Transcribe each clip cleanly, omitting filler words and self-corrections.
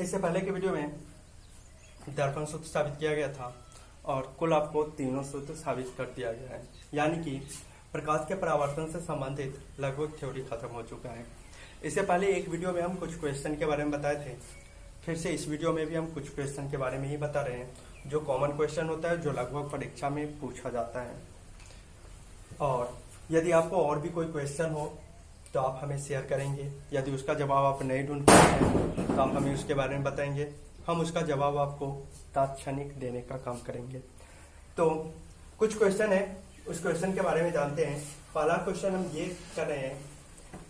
इससे पहले के वीडियो में दर्पण सूत्र साबित किया गया था और कुल आपको तीनों सूत्र साबित कर दिया गया है, यानी कि प्रकाश के परावर्तन से संबंधित लगभग थ्योरी खत्म हो चुका है। इससे पहले एक वीडियो में हम कुछ क्वेश्चन के बारे में बताए थे, फिर से इस वीडियो में भी हम कुछ क्वेश्चन के बारे में ही बता रहे हैं जो कॉमन क्वेश्चन होता है, जो लगभग परीक्षा में पूछा जाता है। और यदि आपको और भी कोई क्वेश्चन हो तो आप हमें शेयर करेंगे। यदि उसका जवाब आप नहीं ढूंढ पाते हैं तो आप हमें उसके बारे में बताएंगे, हम उसका जवाब आपको तात्क्षणिक देने का काम करेंगे। तो कुछ क्वेश्चन है, उस क्वेश्चन के बारे में जानते हैं। पहला क्वेश्चन हम ये कर रहे हैं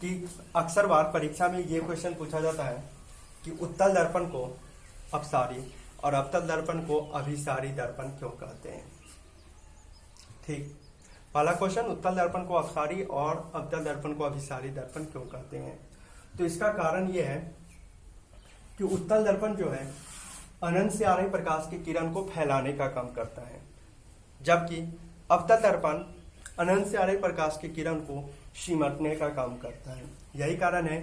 कि अक्सर बार परीक्षा में ये क्वेश्चन पूछा जाता है कि उत्तल दर्पण को अपसारी और अवतल दर्पण को अभिसारी दर्पण क्यों कहते हैं। ठीक, पहला क्वेश्चन, उत्तल दर्पण को अपसारी और अवतल दर्पण को अभिसारी दर्पण क्यों कहते हैं। तो इसका कारण यह है कि उत्तल दर्पण जो है अनंत से आ रही प्रकाश की किरण को फैलाने का काम करता है, जबकि अवतल दर्पण अनंत से आ रही प्रकाश की किरण को सिमटने का काम करता है। यही कारण है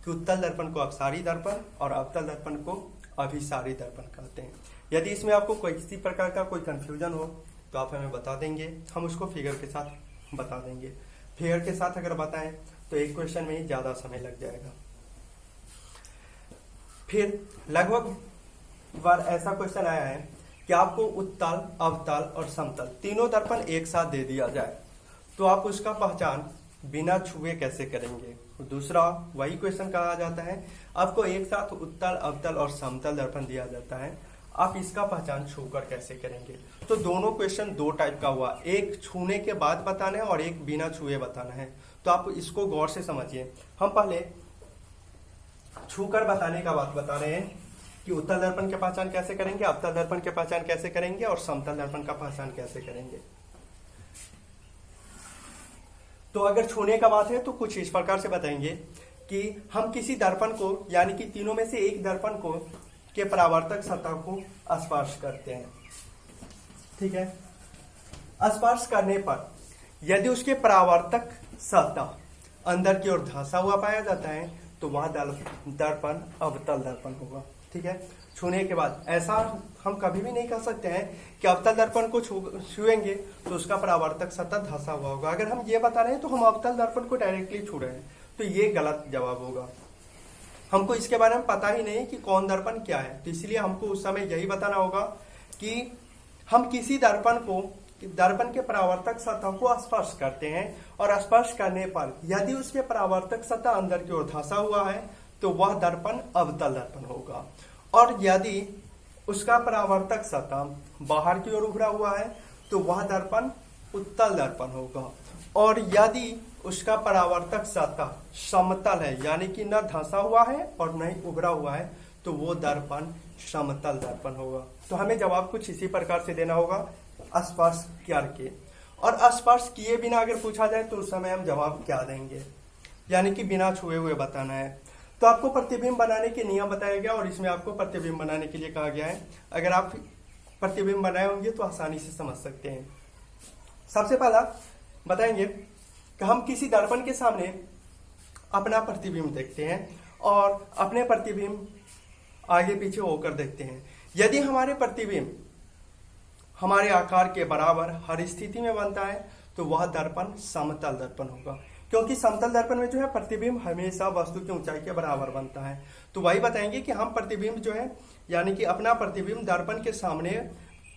कि उत्तल दर्पण को अपसारी दर्पण और अवतल दर्पण को अभिसारी दर्पण कहते हैं। यदि इसमें आपको कोई किसी प्रकार का कोई कंफ्यूजन हो तो आप हमें बता देंगे, हम उसको फिगर के साथ बता देंगे। फिगर के साथ अगर बताएं तो एक क्वेश्चन में ही ज्यादा समय लग जाएगा। फिर लगभग बार ऐसा क्वेश्चन आया है कि आपको उत्तल, अवतल और समतल तीनों दर्पण एक साथ दे दिया जाए तो आप उसका पहचान बिना छुए कैसे करेंगे। दूसरा वही क्वेश्चन कहा जाता है, आपको एक साथ उत्तल, अवतल और समतल दर्पण दिया जाता है, आप इसका पहचान छूकर कैसे करेंगे। तो दोनों क्वेश्चन दो टाइप का हुआ, एक छूने के बाद बताना है और एक बिना छुए बताना है। तो आप इसको गौर से समझिए। हम पहले छूकर बताने का बात बता रहे हैं कि उत्तल दर्पण की पहचान कैसे करेंगे, अवतल दर्पण की पहचान कैसे करेंगे और समतल दर्पण का पहचान कैसे करेंगे। तो अगर छूने का बात है तो कुछ इस प्रकार से बताएंगे कि हम किसी दर्पण को, यानी कि तीनों में से एक दर्पण को के परावर्तक सतह को स्पर्श करते हैं। ठीक है, स्पर्श करने पर यदि उसके परावर्तक सतह अंदर की ओर धंसा हुआ पाया जाता है तो वह दर्पण अवतल दर्पण होगा। ठीक है, छूने के बाद ऐसा हम कभी भी नहीं कह सकते हैं कि अवतल दर्पण को छुएंगे तो उसका परावर्तक सतह धंसा हुआ होगा। अगर हम ये बता रहे हैं तो हम अवतल दर्पण को डायरेक्टली छू रहे हैं, तो ये गलत जवाब होगा। हमको इसके बारे में पता ही नहीं कि कौन दर्पण क्या है, तो इसलिए हमको उस समय यही बताना होगा कि हम किसी दर्पण को, दर्पण के परावर्तक सतह को स्पर्श करते हैं और स्पर्श करने पर यदि उसके परावर्तक सतह अंदर की ओर धंसा हुआ है तो वह दर्पण अवतल दर्पण होगा, और यदि उसका परावर्तक सतह बाहर की ओर उभरा हुआ है तो वह दर्पण उत्तल दर्पण होगा, और यदि उसका परावर्तक सतह समतल है, यानी कि न धंसा हुआ है और न ही उभरा हुआ है, तो वो दर्पण समतल दर्पण होगा। तो हमें जवाब कुछ इसी प्रकार से देना होगा, स्पर्श करके। और स्पर्श किए बिना अगर पूछा जाए तो उस समय हम जवाब क्या देंगे, यानी कि बिना छुए हुए बताना है। तो आपको प्रतिबिंब बनाने के नियम बताया गया और इसमें आपको प्रतिबिंब बनाने के लिए कहा गया है। अगर आप प्रतिबिंब बनाए होंगे तो आसानी से समझ सकते हैं। सबसे पहला बताएंगे कि हम किसी दर्पण के सामने अपना प्रतिबिंब देखते हैं और अपने प्रतिबिंब आगे पीछे होकर देखते हैं। यदि हमारे प्रतिबिंब हमारे आकार के बराबर हर स्थिति में बनता है तो वह दर्पण समतल दर्पण होगा, क्योंकि समतल दर्पण में जो है प्रतिबिंब हमेशा वस्तु की ऊंचाई के बराबर बनता है। तो वही बताएंगे कि हम प्रतिबिंब जो है, यानी कि अपना प्रतिबिंब दर्पण के सामने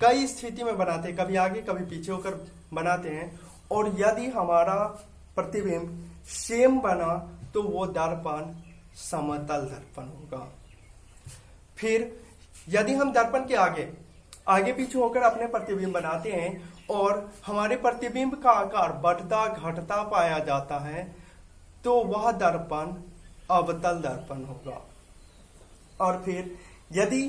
कई स्थिति में बनाते हैं, कभी आगे कभी पीछे होकर बनाते हैं, और यदि हमारा प्रतिबिंब सेम बना तो वो दर्पण समतल दर्पण होगा। फिर यदि हम दर्पण के आगे पीछे होकर अपने प्रतिबिंब बनाते हैं और हमारे प्रतिबिंब का आकार बढ़ता घटता पाया जाता है तो वह दर्पण अवतल दर्पण होगा। और फिर यदि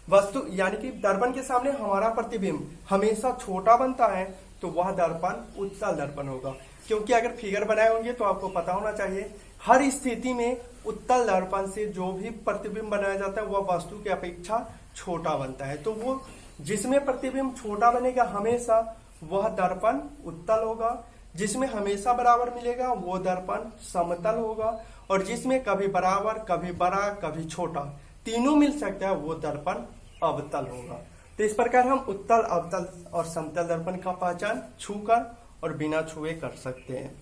वस्तु, यानी कि दर्पण के सामने हमारा प्रतिबिंब हमेशा छोटा बनता है तो वह दर्पण उत्तल दर्पण होगा, क्योंकि अगर फिगर बनाए होंगे तो आपको पता होना चाहिए हर स्थिति में उत्तल दर्पण से जो भी प्रतिबिंब बनाया जाता है वह वस्तु की अपेक्षा छोटा बनता है। तो वो जिसमें प्रतिबिंब छोटा बनेगा हमेशा वह दर्पण उत्तल होगा, जिसमें हमेशा बराबर मिलेगा वो दर्पण समतल होगा, और जिसमें कभी बराबर, कभी बड़ा, कभी छोटा तीनों मिल सकता है वो दर्पण अवतल होगा। तो इस प्रकार हम उत्तल, अवतल और समतल दर्पण का पहचान छूकर और बिना छुए कर सकते हैं।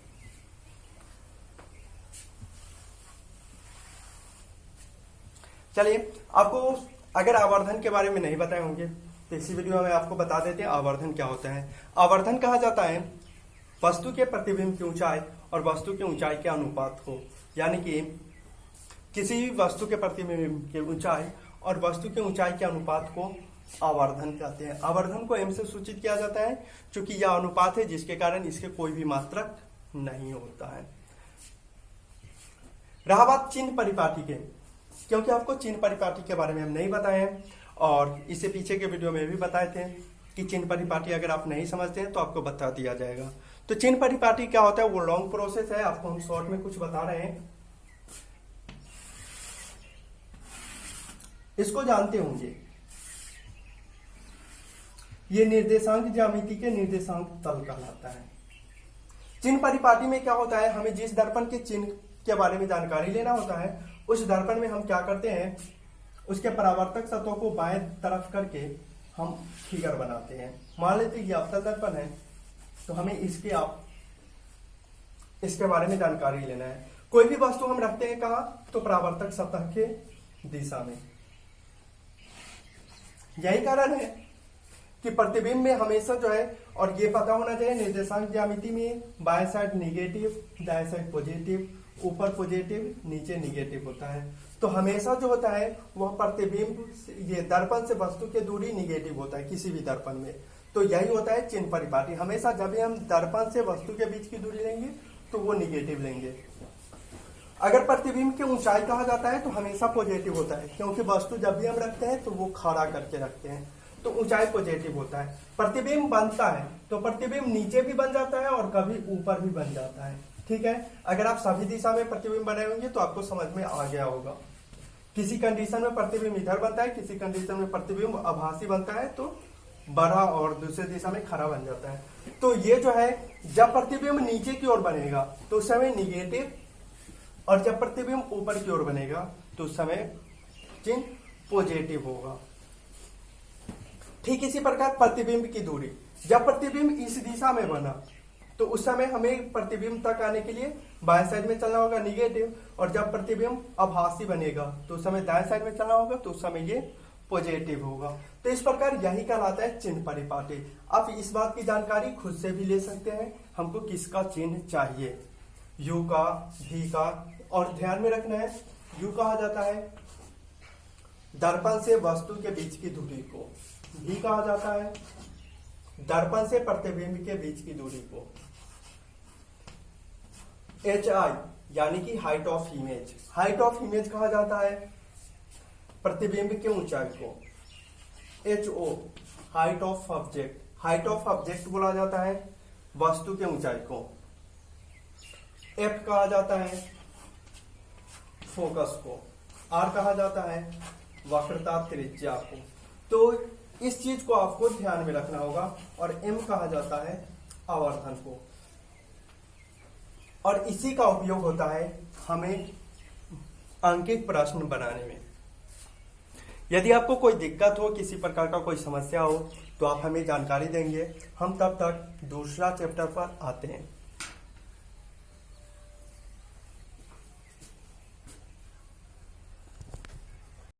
चलिए, आपको अगर आवर्धन के बारे में नहीं बताए होंगे तो इसी वीडियो में आपको बता देते हैं आवर्धन क्या होता है। आवर्धन कहा जाता है वस्तु के प्रतिबिंब की ऊंचाई और वस्तु की ऊंचाई के अनुपात को, यानी कि किसी भी वस्तु के प्रतिबिंब की ऊंचाई और वस्तु की ऊंचाई के अनुपात को आवर्धन कहते हैं। आवर्धन को एम से सूचित किया जाता है क्योंकि यह अनुपात है जिसके कारण इसके कोई भी मात्रक नहीं होता है। रहा बात चिन्ह परिपाटी के, क्योंकि आपको चिन्ह परिपाटी के बारे में हम नहीं बताए हैं और इससे पीछे के वीडियो में भी बताए थे कि चिन्ह परिपाटी अगर आप नहीं समझते हैं तो आपको बता दिया जाएगा। तो चिन्ह परिपाटी क्या होता है, वो लॉन्ग प्रोसेस है, आपको हम शॉर्ट में कुछ बता रहे हैं, इसको जानते होंगे। ये निर्देशांक ज्यामिति के निर्देशांक तल कहलाता है। चिन्ह परिपाटी में क्या होता है, हमें जिस दर्पण के चिन्ह के बारे में जानकारी लेना होता है उस दर्पण में हम क्या करते हैं, उसके परावर्तक सतहों को बाएं तरफ करके हम फिगर बनाते हैं। मान लेते हैं ये अवतल दर्पण है तो हमें इसके बारे में जानकारी लेना है। कोई भी वस्तु हम रखते हैं कहाँ, तो परावर्तक सतह के दिशा में। यही कारण है कि प्रतिबिंब में हमेशा जो है, और ये पता होना चाहिए निर्देशांक ज्यामिति में बाएं साइड निगेटिव, दाएं साइड पॉजिटिव, ऊपर पॉजिटिव, नीचे निगेटिव होता है। तो हमेशा जो होता है वह प्रतिबिंब ये दर्पण से वस्तु की दूरी निगेटिव होता है किसी भी दर्पण में। तो यही होता है चिन्ह परिपाटी। हमेशा जब भी हम दर्पण से वस्तु के बीच की दूरी लेंगे तो वो निगेटिव लेंगे। अगर प्रतिबिंब की ऊंचाई कहा जाता है तो हमेशा पॉजिटिव होता है, क्योंकि वस्तु जब भी हम रखते हैं तो वो खड़ा करके रखते हैं, तो ऊंचाई पॉजिटिव होता है। प्रतिबिंब बनता है तो प्रतिबिंब नीचे भी बन जाता है और कभी ऊपर भी बन जाता है। ठीक है, अगर आप सभी दिशा में प्रतिबिंब बनाए होंगे तो आपको समझ में आ गया होगा। किसी कंडीशन में प्रतिबिंब इधर बनता है, किसी कंडीशन में प्रतिबिंब आभासी बनता है तो बड़ा, और दूसरे दिशा में खड़ा बन जाता है। तो ये जो है, जब प्रतिबिंब नीचे की ओर बनेगा तो उस समय निगेटिव, और जब प्रतिबिंब ऊपर की ओर बनेगा तो उस समय चिन्ह पॉजिटिव होगा। ठीक इसी प्रकार प्रतिबिंब की दूरी, जब प्रतिबिंब इस दिशा में बना तो उस समय हमें प्रतिबिंब तक आने के लिए बाएं साइड में चलना होगा निगेटिव, और जब प्रतिबिंब आभासी बनेगा तो उस समय दाएं साइड में चलना होगा, तो उस समय ये पॉजिटिव होगा। तो इस प्रकार यही कहलाता है चिन्ह परिपाटी। आप इस बात की जानकारी खुद से भी ले सकते हैं, हमको किसका चिन्ह चाहिए, यू का, भी का, और ध्यान में रखना है यू कहा जाता है दर्पण से वस्तु के बीच की दूरी को, भी कहा जाता है दर्पण से प्रतिबिंब के बीच की दूरी को, एच आई यानी कि height of image, height of image कहा जाता है प्रतिबिंब के ऊंचाई को, H O height of object, height of object बोला जाता है वस्तु के ऊंचाई को, एफ कहा जाता है फोकस को, आर कहा जाता है वक्रता त्रिज्या को। तो इस चीज को आपको ध्यान में रखना होगा, और एम कहा जाता है आवर्धन को, और इसी का उपयोग होता है हमें अंकित प्रश्न बनाने में। यदि आपको कोई दिक्कत हो, किसी प्रकार का कोई समस्या हो तो आप हमें जानकारी देंगे, हम तब तक दूसरा चैप्टर पर आते हैं।